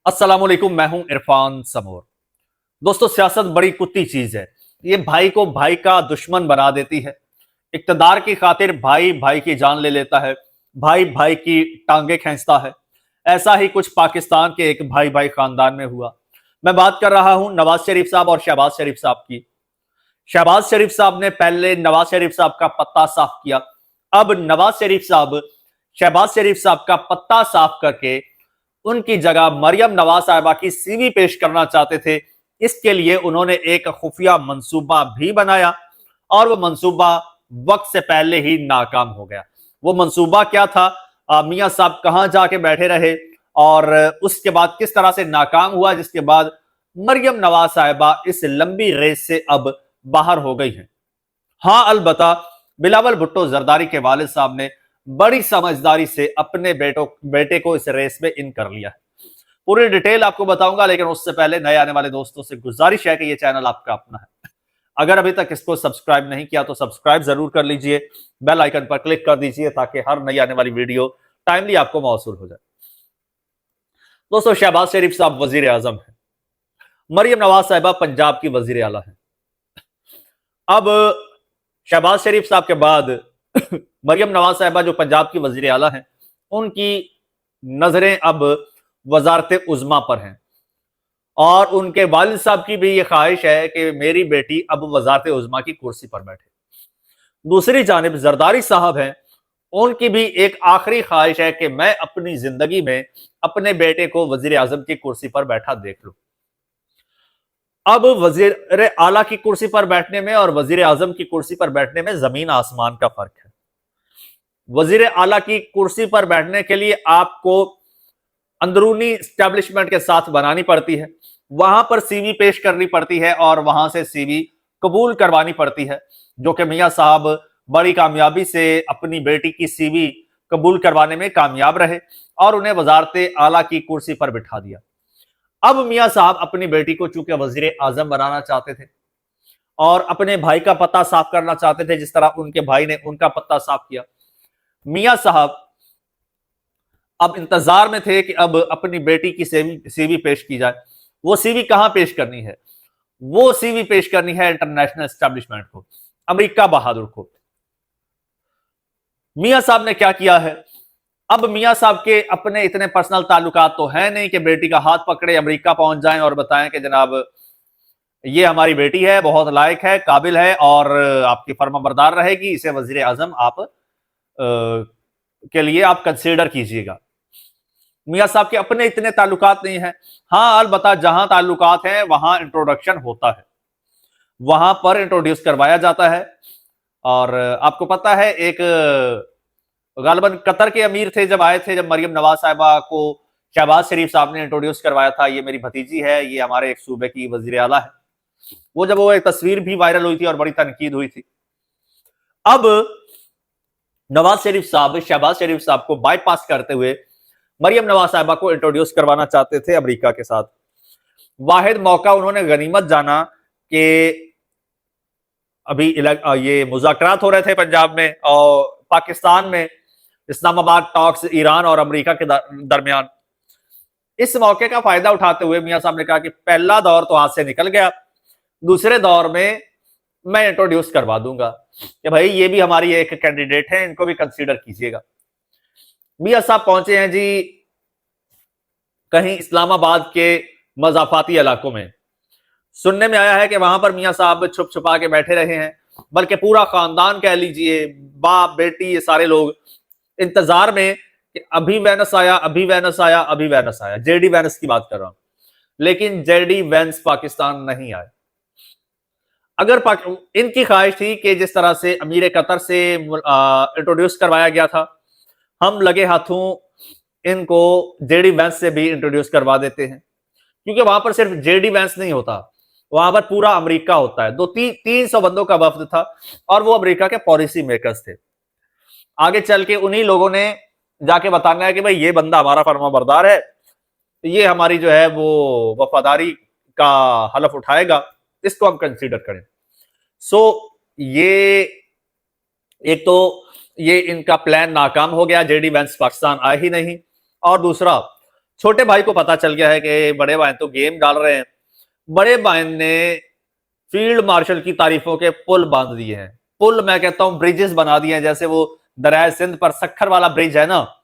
अस्सलाम वालेकुम, मैं हूं इरफान समोर। दोस्तों, सियासत बड़ी कुत्ती चीज है। ये भाई को भाई का दुश्मन बना देती है। इक्तदार की खातिर भाई भाई की जान ले लेता है, भाई भाई की टांगे खींचता है। ऐसा ही कुछ पाकिस्तान के एक भाई भाई खानदान में हुआ। मैं बात कर रहा हूं नवाज शरीफ साहब और शहबाज शरीफ साहब की। शहबाज शरीफ साहब ने पहले नवाज शरीफ साहब का पत्ता साफ किया। अब नवाज शरीफ साहब शहबाज शरीफ साहब का पत्ता साफ करके उनकी जगह मरियम नवाज साहिबा की सीवी पेश करना चाहते थे। इसके लिए उन्होंने एक खुफिया मंसूबा भी बनाया और वो मंसूबा वक्त से पहले ही नाकाम हो गया। वो मंसूबा क्या था? मियां साहब कहां जाके बैठे रहे और उसके बाद किस तरह से नाकाम हुआ, जिसके बाद मरियम नवाज साहिबा इस लंबी रेस से अब बाहर हो गई हैं। हाँ, अलबत्ता बिलावल भुट्टो जरदारी के वालिद साहब ने बड़ी समझदारी से अपने बेटे को इस रेस में इन कर लिया है। पूरी डिटेल आपको बताऊंगा, लेकिन उससे पहले नए आने वाले दोस्तों से गुजारिश है कि यह चैनल आपका अपना है। अगर अभी तक इसको सब्सक्राइब नहीं किया तो सब्सक्राइब जरूर कर लीजिए, बेल आइकन पर क्लिक कर दीजिए ताकि हर नई आने वाली वीडियो टाइमली आपको मौसूल हो जाए। दोस्तों, शहबाज शरीफ साहब वजीर आजम है, मरियम नवाज साहिबा पंजाब की वजीर आला है। अब शहबाज शरीफ साहब के बाद मरियम नवाज साहिबा जो पंजाब की वजीर आला हैं, उनकी नजरें अब वजारत उज़्मा पर हैं और उनके वालिद साहब की भी ये ख्वाहिश है कि मेरी बेटी अब वजारत उज़्मा की कुर्सी पर बैठे। दूसरी जानिब जरदारी साहब हैं, उनकी भी एक आखिरी ख्वाहिश है कि मैं अपनी जिंदगी में अपने बेटे को वजीर आजम की कुर्सी पर बैठा देख लूं। अब वजीर आला की कुर्सी पर बैठने में और वजीर आजम की कुर्सी पर बैठने में जमीन आसमान का फर्क है। वजीर आला की कुर्सी पर बैठने के लिए आपको अंदरूनी स्टैब्लिशमेंट के साथ बनानी पड़ती है, वहां पर सीवी पेश करनी पड़ती है और वहां से सीवी कबूल करवानी पड़ती है, जो कि मियां साहब बड़ी कामयाबी से अपनी बेटी की सीवी कबूल करवाने में कामयाब रहे और उन्हें वजारत आला की कुर्सी पर बिठा दिया। अब मियां साहब अपनी बेटी को चूंकि वजीर आजम बनाना चाहते थे और अपने भाई का पत्ता साफ करना चाहते थे, जिस तरह उनके भाई ने उनका पत्ता साफ किया। मियां साहब अब इंतजार में थे कि अब अपनी बेटी की सीवी पेश की जाए। वो सीवी कहां पेश करनी है? वो सीवी पेश करनी है इंटरनेशनल एस्टेब्लिशमेंट को, अमेरिका बहादुर को। मियां साहब ने क्या किया है? अब मियां साहब के अपने इतने पर्सनल ताल्लुकात तो है नहीं कि बेटी का हाथ पकड़े अमेरिका पहुंच जाएं और बताएं कि जनाब ये हमारी बेटी है, बहुत लायक है, काबिल है और आपकी फर्माबरदार रहेगी, इसे वजीर आजम आप के लिए आप कंसीडर कीजिएगा। मियां साहब के अपने इतने ताल्लुकात नहीं है। हाँ, अलबत्ता जहां ताल्लुकात हैं वहां इंट्रोडक्शन होता है, वहां पर इंट्रोड्यूस करवाया जाता है। और आपको पता है, एक गालिबन कतर के अमीर थे, जब आए थे, जब मरियम नवाज साहिबा को शहबाज शरीफ साहब ने इंट्रोड्यूस करवाया था, ये मेरी भतीजी है, ये हमारे एक सूबे की वजीर आला है। वो एक तस्वीर भी वायरल हुई थी और बड़ी तनकीद हुई थी। अब नवाज शरीफ साहब शहबाज शरीफ साहब को बाईपास करते हुए मरियम नवाज साहिबा को इंट्रोड्यूस करवाना चाहते थे अमेरिका के साथ। वाहिद मौका उन्होंने गनीमत जाना कि अभी ये मुज़ाकरात हो रहे थे पंजाब में और पाकिस्तान में, इस्लामाबाद टॉक्स ईरान और अमेरिका के दरमियान। इस मौके का फायदा उठाते हुए मियां साहब ने कहा कि पहला दौर तो हाथ से निकल गया, दूसरे दौर में मैं इंट्रोड्यूस करवा दूंगा कि भाई ये भी हमारी एक कैंडिडेट है, इनको भी कंसीडर कीजिएगा। मियां साहब पहुंचे हैं जी कहीं इस्लामाबाद के मजाफाती इलाकों में। सुनने में आया है कि वहां पर मियां साहब छुप छुपा के बैठे रहे हैं, बल्कि पूरा खानदान कह लीजिए, बाप बेटी ये सारे लोग इंतजार में कि अभी वैनस आया, अभी वैनस आया, अभी वैनस आया। जेडी वैनस की बात कर रहा हूं, लेकिन जेडी वैनस पाकिस्तान नहीं आए। अगर इनकी ख्वाहिश थी कि जिस तरह से अमीर कतर से इंट्रोड्यूस करवाया गया था, हम लगे हाथों इनको जेडी वैंस से भी इंट्रोड्यूस करवा देते हैं, क्योंकि वहां पर सिर्फ जेडी वैंस नहीं होता, वहां पर पूरा अमेरिका होता है। 300 बंदों का वफ्द था और वो अमेरिका के पॉलिसी मेकर्स थे। आगे चल के उन्हीं लोगों ने जाके बताना है कि भाई ये बंदा हमारा फर्माबरदार है, ये हमारी जो है वो वफादारी का हलफ उठाएगा, इसको हम कंसीडर करें। सो ये एक तो ये इनका प्लान नाकाम हो गया, जेडी वैंस पाकिस्तान आए ही नहीं। और दूसरा, छोटे भाई को पता चल गया है कि बड़े भाई तो गेम डाल रहे हैं। बड़े भाई ने फील्ड मार्शल की तारीफों के पुल बांध दिए हैं। पुल मैं कहता हूं ब्रिजेस बना दिए हैं, जैसे वो दरिया सिंध पर सक्खर वाला ब्रिज है ना,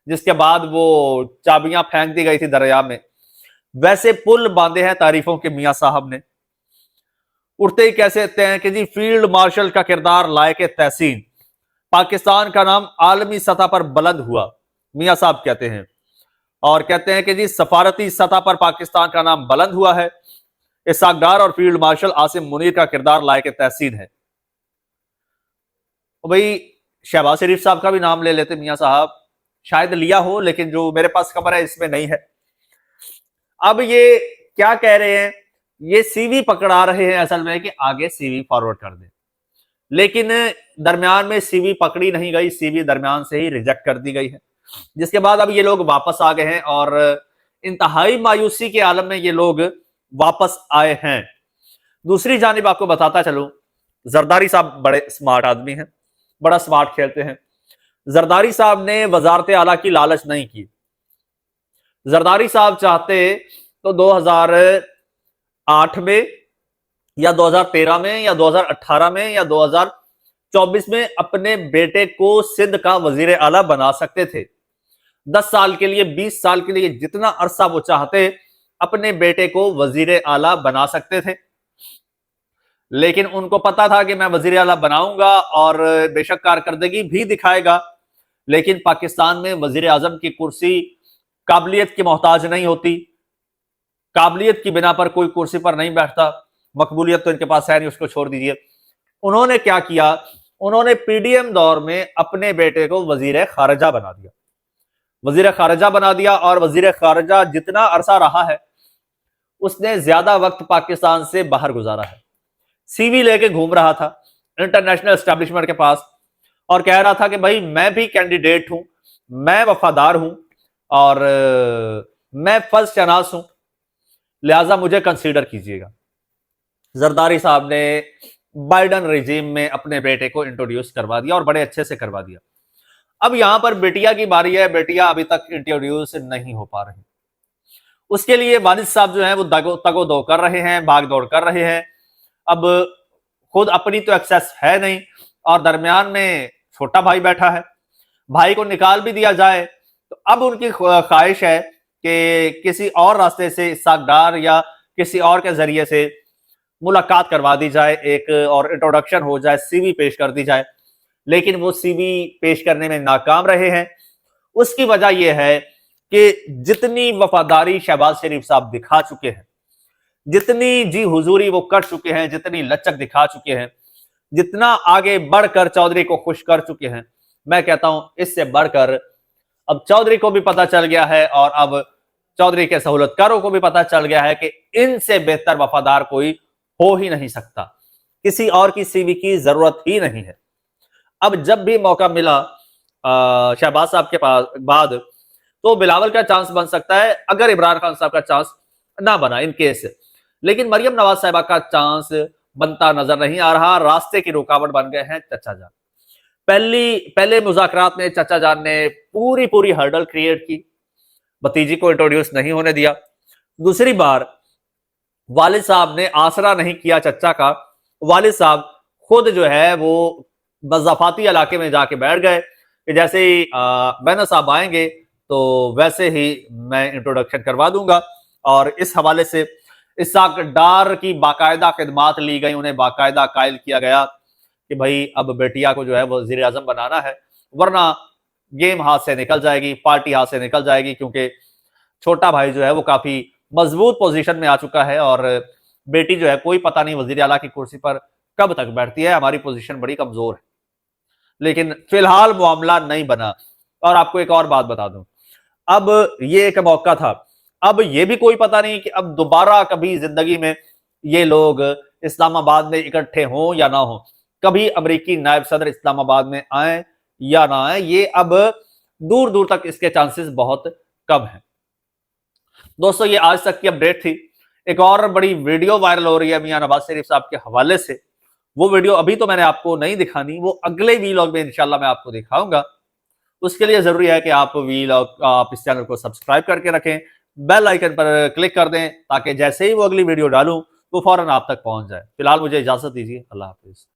जिसके बाद वो चाबियां फेंक दी गई थी दरिया में, वैसे पुल बांधे हैं तारीफों के मियां साहब ने। उठते ही कैसे कहते हैं कि जी फील्ड मार्शल का किरदार लायक तहसीन, पाकिस्तान का नाम आलमी सतह पर बुलंद हुआ, मियां साहब कहते हैं। और कहते हैं कि जी सफारती सतह पर पाकिस्तान का नाम बुलंद हुआ है। इसहाक डार और फील्ड मार्शल आसिम मुनीर का किरदार लायक तहसीन है। भाई शहबाज शरीफ साहब का भी नाम ले लेते मियां साहब, शायद लिया हो, लेकिन जो मेरे पास खबर है इसमें नहीं है। अब ये क्या कह रहे हैं, ये सीवी पकड़ा रहे हैं असल में कि आगे सीवी फॉरवर्ड कर दे, लेकिन दरमियान में सीवी पकड़ी नहीं गई, सीवी दरमियान से ही रिजेक्ट कर दी गई है। जिसके बाद अब ये लोग वापस आ गए हैं और इंतहाई मायूसी के आलम में ये लोग वापस आए हैं। दूसरी जानिब आपको बताता चलूं, जरदारी साहब बड़े स्मार्ट आदमी हैं, बड़ा स्मार्ट खेलते हैं। जरदारी साहब ने वजारत आला की लालच नहीं की। जरदारी साहब चाहते तो 2008 में या 2013 में या 2018 में या 2024 में अपने बेटे को सिंध का वजीर आला बना सकते थे। 10 साल के लिए, 20 साल के लिए, जितना अरसा वो चाहते अपने बेटे को वजीर आला बना सकते थे। लेकिन उनको पता था कि मैं वजीर आला बनाऊंगा और बेशक कारकर्दगी भी दिखाएगा, लेकिन पाकिस्तान में वजीर आजम की कुर्सी काबिलियत की मोहताज नहीं होती। काबिलियत की बिना पर कोई कुर्सी पर नहीं बैठता, मकबूलियत तो इनके पास है नहीं, उसको छोड़ दीजिए। उन्होंने क्या किया, उन्होंने पीडीएम दौर में अपने बेटे को वजीर खारजा बना दिया, वजीर खारजा बना दिया। और वजीर खारजा जितना अरसा रहा है उसने ज्यादा वक्त पाकिस्तान से बाहर गुजारा है। सीवी लेके घूम रहा था इंटरनेशनल एस्टेब्लिशमेंट के पास और कह रहा था कि भाई मैं भी कैंडिडेट हूं, मैं वफादार हूं और मैं फर्स्ट शनास हूं, लिहाजा मुझे कंसीडर कीजिएगा। जरदारी साहब ने बाइडन रिजीम में अपने बेटे को इंट्रोड्यूस करवा दिया और बड़े अच्छे से करवा दिया। अब यहां पर बेटिया की बारी है, बेटिया अभी तक इंट्रोड्यूस नहीं हो पा रही। उसके लिए वालिद साहब जो है वो तगो दो कर रहे हैं, भाग दौड़ कर रहे हैं। अब खुद अपनी तो एक्सेस है नहीं और दरमियान में छोटा भाई बैठा है, भाई को निकाल भी दिया जाए तो अब उनकी ख्वाहिश है कि किसी और रास्ते से इसहाक डार या किसी और के जरिए से मुलाकात करवा दी जाए एक और इंट्रोडक्शन हो जाए, सीवी पेश कर दी जाए। लेकिन वो सीवी पेश करने में नाकाम रहे हैं। उसकी वजह यह है कि जितनी वफादारी शहबाज शरीफ साहब दिखा चुके हैं, जितनी जी हुजूरी वो कर चुके हैं, जितनी लचक दिखा चुके हैं, जितना आगे बढ़कर चौधरी को खुश कर चुके हैं, मैं कहता हूं इससे बढ़कर अब चौधरी को भी पता चल गया है और अब चौधरी के सहूलतकारों को भी पता चल गया है कि इनसे बेहतर वफादार कोई हो ही नहीं सकता, किसी और की सीवी की जरूरत ही नहीं है। अब जब भी मौका मिला शहबाज साहब के पास बाद तो बिलावल का चांस बन सकता है अगर इमरान खान साहब का चांस ना बना इन केस। लेकिन मरियम नवाज साहिबा का चांस बनता नजर नहीं आ रहा। रास्ते की रुकावट बन गए हैं चचा जान। पहले मुज़ाकरात में चचा जान ने पूरी हर्डल क्रिएट की, भतीजी को इंट्रोड्यूस नहीं होने दिया। दूसरी बार वालिद साहब ने आसरा नहीं किया चचा का, वालिद साहब खुद जो है वो मज़ाफाती इलाके में जाके बैठ गए कि जैसे ही बैनर साहब आएंगे तो वैसे ही मैं इंट्रोडक्शन करवा दूंगा। और इस हवाले से इसहाक डार की बाकायदा खिदमात ली गई, उन्हें बाकायदा कायल किया गया कि भाई अब बेटिया को जो है वो वज़ीर आज़म बनाना है, वरना गेम हाथ से निकल जाएगी, पार्टी हाथ से निकल जाएगी। क्योंकि छोटा भाई जो है वो काफी मजबूत पोजीशन में आ चुका है और बेटी जो है कोई पता नहीं वज़ीर आला की कुर्सी पर कब तक बैठती है। हमारी पोजीशन बड़ी कमजोर है, लेकिन फिलहाल मामला नहीं बना। और आपको एक और बात बता दूं, अब ये एक मौका था, अब ये भी कोई पता नहीं कि अब दोबारा कभी जिंदगी में ये लोग इस्लामाबाद में इकट्ठे हों या ना हो, कभी अमेरिकी नायब सदर इस्लामाबाद में आए या ना आए, ये अब दूर दूर तक इसके चांसेस बहुत कम हैं। दोस्तों ये आज तक की अपडेट थी। एक और बड़ी वीडियो वायरल हो रही है मियां नवाज शरीफ साहब के हवाले से। वो वीडियो अभी तो मैंने आपको नहीं दिखानी, वो अगले वीलॉग में इंशाल्लाह मैं आपको दिखाऊंगा। उसके लिए जरूरी है कि आप आप इस चैनल को सब्सक्राइब करके रखें, बेल आइकन पर क्लिक कर दें ताकि जैसे ही वो अगली वीडियो डालूं वो फौरन आप तक पहुंच जाए। फिलहाल मुझे इजाजत दीजिए, अल्लाह हाफिज।